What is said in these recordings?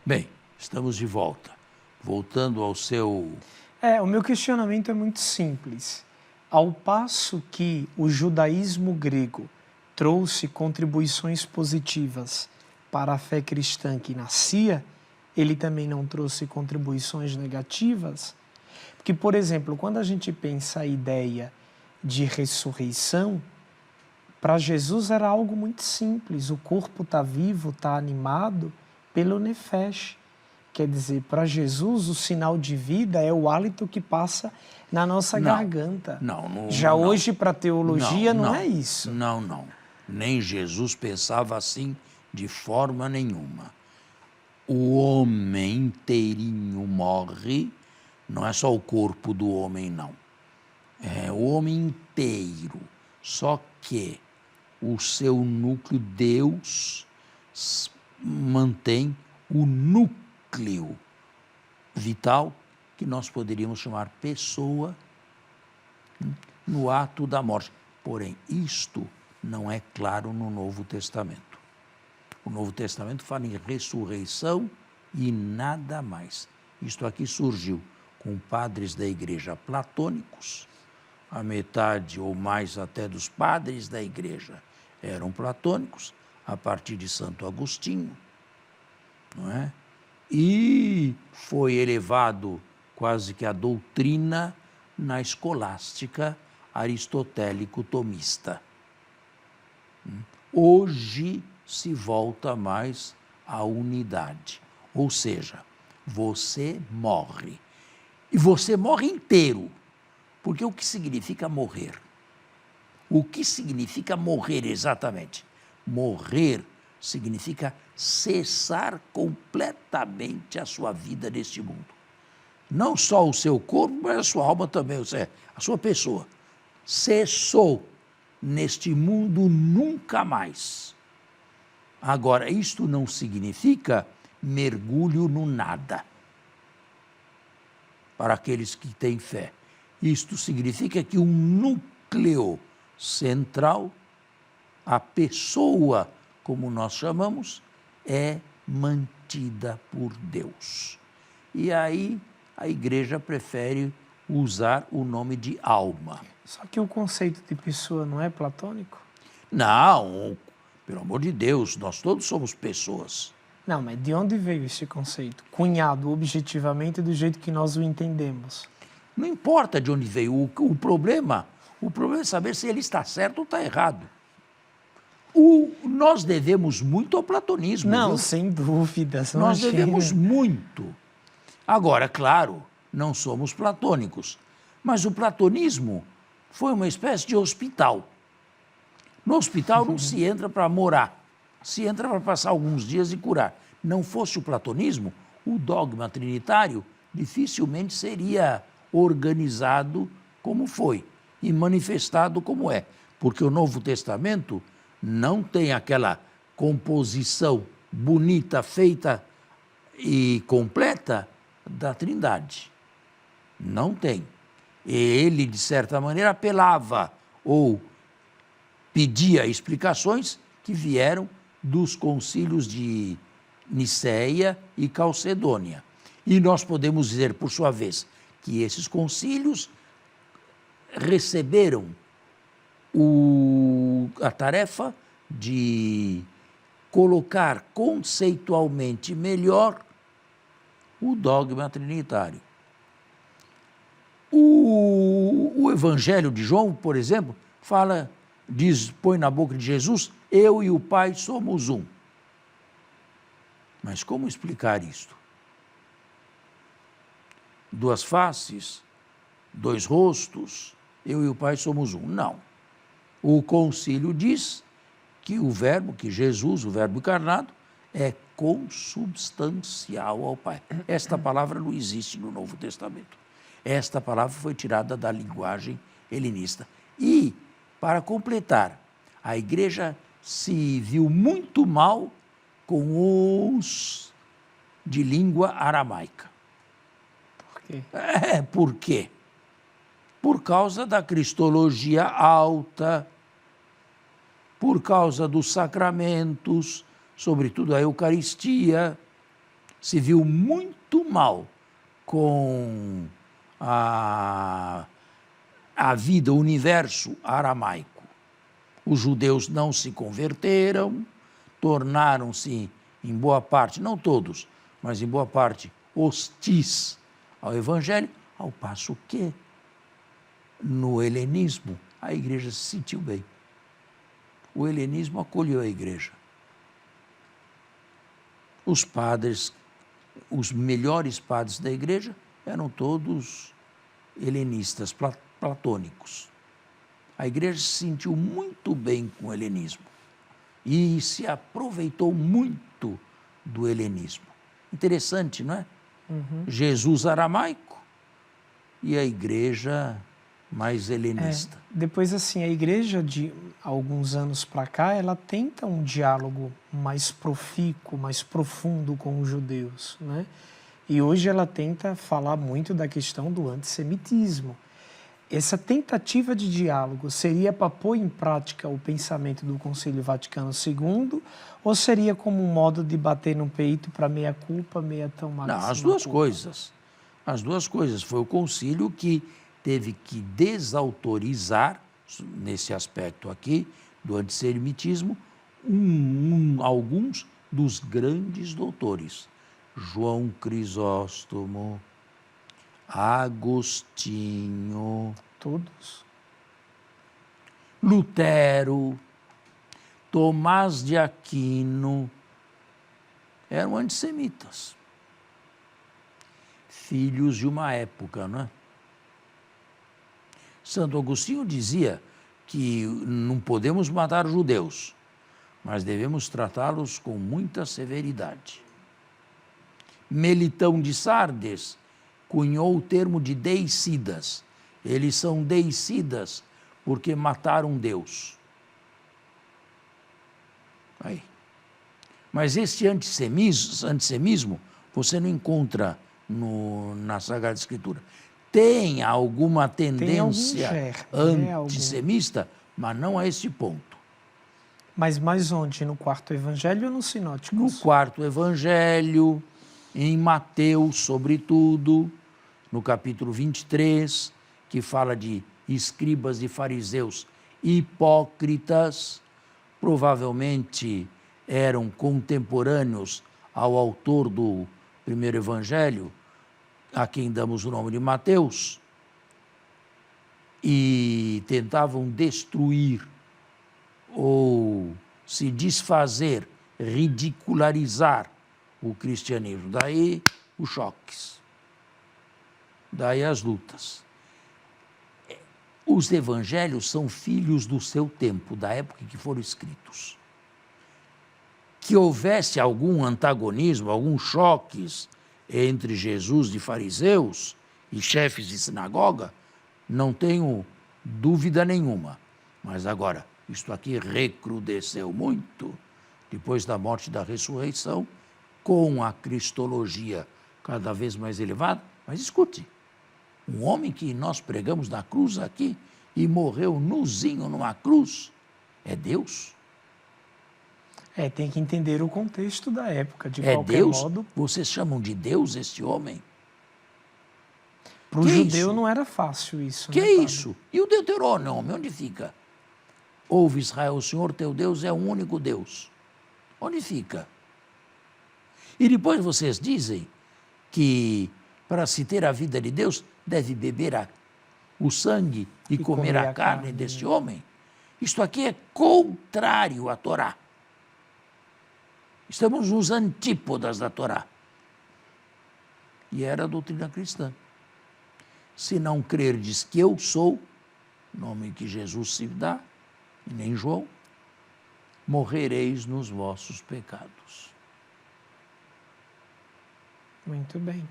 Bem, estamos de volta. Voltando ao seu... O meu questionamento é muito simples. Ao passo que o judaísmo grego trouxe contribuições positivas para a fé cristã que nascia, ele também não trouxe contribuições negativas? Porque, por exemplo, quando a gente pensa a ideia de ressurreição, para Jesus era algo muito simples. O corpo está vivo, está animado pelo nefesh. Quer dizer, para Jesus, o sinal de vida é o hálito que passa na nossa garganta. Já hoje, para a teologia, não é isso. Não. Nem Jesus pensava assim de forma nenhuma. O homem inteirinho morre, não é só o corpo do homem, não. É o homem inteiro. Só que o seu núcleo, Deus, mantém o núcleo vital, que nós poderíamos chamar pessoa, no ato da morte. Porém, isto não é claro no Novo Testamento. O Novo Testamento fala em ressurreição e nada mais. Isto aqui surgiu com padres da igreja platônicos, a metade ou mais até dos padres da igreja eram platônicos, a partir de Santo Agostinho, não é? E foi elevado quase que a doutrina na escolástica aristotélico-tomista. Hoje se volta mais à unidade, ou seja, você morre. E você morre inteiro, porque o que significa morrer? O que significa morrer exatamente? Morrer significa cessar completamente a sua vida neste mundo. Não só o seu corpo, mas a sua alma também, ou seja, a sua pessoa. Cessou neste mundo nunca mais. Agora, isto não significa mergulho no nada. Para aqueles que têm fé. Isto significa que um núcleo central, a pessoa, como nós chamamos, é mantida por Deus. E aí a igreja prefere usar o nome de alma. Só que o conceito de pessoa não é platônico? Não, pelo amor de Deus, nós todos somos pessoas. Não, mas de onde veio esse conceito? Cunhado objetivamente do jeito que nós o entendemos. Não importa de onde veio, o problema é saber se ele está certo ou está errado. Nós devemos muito ao platonismo. Não, viu? sem dúvidas. Nós devemos muito. Agora, claro, não somos platônicos, mas o platonismo foi uma espécie de hospital. No hospital não se entra para morar, se entra para passar alguns dias e curar. Não fosse o platonismo, o dogma trinitário dificilmente seria organizado como foi e manifestado como é, porque o Novo Testamento não tem aquela composição bonita, feita e completa da Trindade. Não tem. Ele, de certa maneira, apelava ou pedia explicações que vieram dos concílios de Niceia e Calcedônia. E nós podemos dizer, por sua vez, que esses concílios receberam a tarefa de colocar conceitualmente melhor o dogma trinitário. O Evangelho de João, por exemplo, põe na boca de Jesus, eu e o Pai somos um. Mas como explicar isto? Duas faces, dois rostos, eu e o Pai somos um. Não. O concílio diz que o verbo, que Jesus, o verbo encarnado, é consubstancial ao Pai. Esta palavra não existe no Novo Testamento. Esta palavra foi tirada da linguagem helenista. E, para completar, a igreja se viu muito mal com os de língua aramaica. Por quê? Por quê? Por causa da cristologia alta, por causa dos sacramentos, sobretudo a Eucaristia, se viu muito mal com a vida, o universo aramaico. Os judeus não se converteram, tornaram-se, em boa parte, não todos, mas em boa parte, hostis ao Evangelho, ao passo que, no helenismo, a igreja se sentiu bem. O helenismo acolheu a igreja. Os padres, os melhores padres da igreja, eram todos helenistas, platônicos. A igreja se sentiu muito bem com o helenismo e se aproveitou muito do helenismo. Interessante, não é? Jesus aramaico e a igreja mais helenista. Depois, assim, a igreja, de alguns anos para cá, ela tenta um diálogo mais profícuo, mais profundo com os judeus, né? E hoje ela tenta falar muito da questão do antissemitismo. Essa tentativa de diálogo seria para pôr em prática o pensamento do Concílio Vaticano II ou seria como um modo de bater no peito para meia culpa, meia tão máxima? Não, as duas coisas. As duas coisas. Foi o concílio que teve que desautorizar, nesse aspecto aqui, do antissemitismo, alguns dos grandes doutores. João Crisóstomo, Agostinho, todos. Lutero, Tomás de Aquino, eram antissemitas. Filhos de uma época, não é? Santo Agostinho dizia que não podemos matar judeus, mas devemos tratá-los com muita severidade. Melitão de Sardes cunhou o termo de deicidas. Eles são deicidas porque mataram Deus. Aí. Mas este antissemismo você não encontra na Sagrada Escritura. Tem alguma tendência antissemita, mas não a esse ponto. Mas mais onde? No quarto evangelho ou no sinótico? No quarto evangelho, em Mateus, sobretudo, no capítulo 23, que fala de escribas e fariseus hipócritas, provavelmente eram contemporâneos ao autor do primeiro evangelho, a quem damos o nome de Mateus, e tentavam destruir ou se desfazer, ridicularizar o cristianismo. Daí os choques, daí as lutas. Os evangelhos são filhos do seu tempo, da época em que foram escritos. Que houvesse algum antagonismo, alguns choques entre Jesus e fariseus e chefes de sinagoga, não tenho dúvida nenhuma. Mas agora, isto aqui recrudesceu muito depois da morte e da ressurreição, com a cristologia cada vez mais elevada. Mas escute, um homem que nós pregamos na cruz aqui e morreu nuzinho numa cruz, é Deus? Tem que entender o contexto da época, de qualquer Deus? Modo. Vocês chamam de Deus este homem? Para o judeu não era fácil isso. Que isso? E o Deuteronômio, onde fica? Ouve, Israel, o Senhor teu Deus é um único Deus. Onde fica? E depois vocês dizem que para se ter a vida de Deus, deve beber o sangue e comer a carne deste homem. Isto aqui é contrário à Torá. Estamos nos antípodas da Torá. E era a doutrina cristã. Se não crerdes que eu sou, nome que Jesus se dá, e nem João, morrereis nos vossos pecados. Muito bem.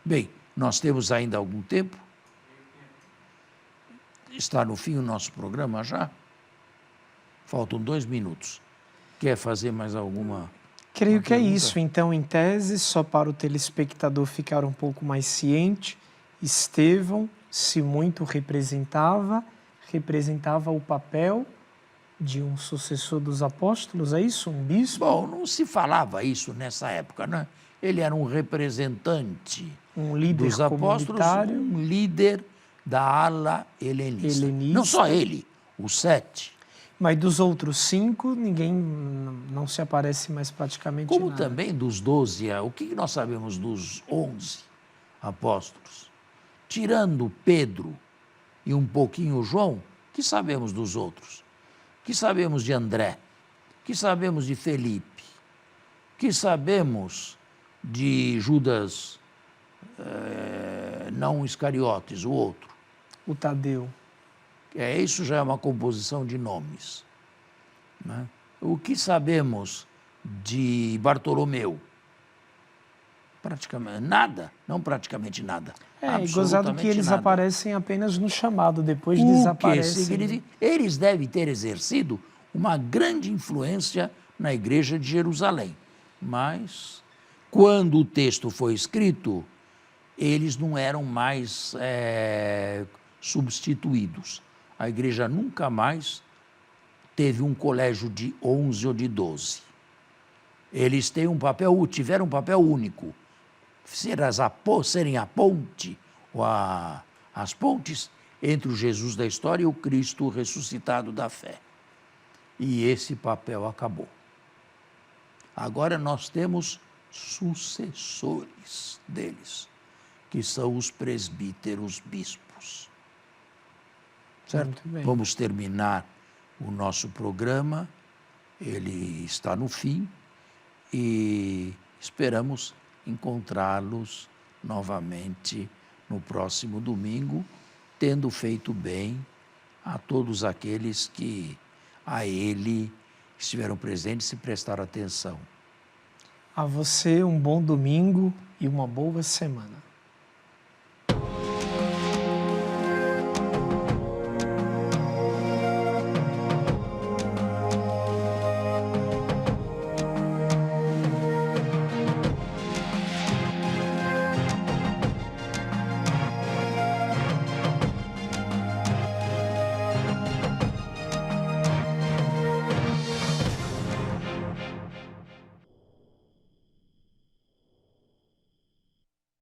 Bem, nós temos ainda algum tempo? Está no fim o nosso programa já? Faltam 2 minutos. Quer fazer mais alguma? Creio que é isso. Então, em tese, só para o telespectador ficar um pouco mais ciente, Estevão, se muito representava o papel de um sucessor dos apóstolos, é isso? Um bispo? Bom, não se falava isso nessa época, né? Ele era um representante Um líder dos apóstolos, comunitário. um líder da ala helenista. Helenista. Não só ele, os 7. Mas dos outros 5, ninguém não se aparece mais praticamente Como nada. também dos 12, o que nós sabemos dos 11 apóstolos? Tirando Pedro e um pouquinho João, que sabemos dos outros? Que sabemos de André? Que sabemos de Felipe? Que sabemos de Judas, não Iscariotes, o outro? O Tadeu. Isso já é uma composição de nomes, né? O que sabemos de Bartolomeu? Praticamente nada, não praticamente nada. E gozado que eles nada. aparecem apenas no chamado, depois O que desaparecem. significa? Eles devem ter exercido uma grande influência na igreja de Jerusalém. Mas, quando o texto foi escrito, eles não eram mais substituídos. A igreja nunca mais teve um colégio de 11 ou de 12. Eles tiveram um papel único. Serem a ponte, ou as pontes entre o Jesus da história e o Cristo ressuscitado da fé. E esse papel acabou. Agora nós temos sucessores deles, que são os presbíteros bispos. Certo? Muito bem. Vamos terminar o nosso programa, ele está no fim e esperamos encontrá-los novamente no próximo domingo, tendo feito bem a todos aqueles que a ele estiveram presentes e prestaram atenção. A você um bom domingo e uma boa semana.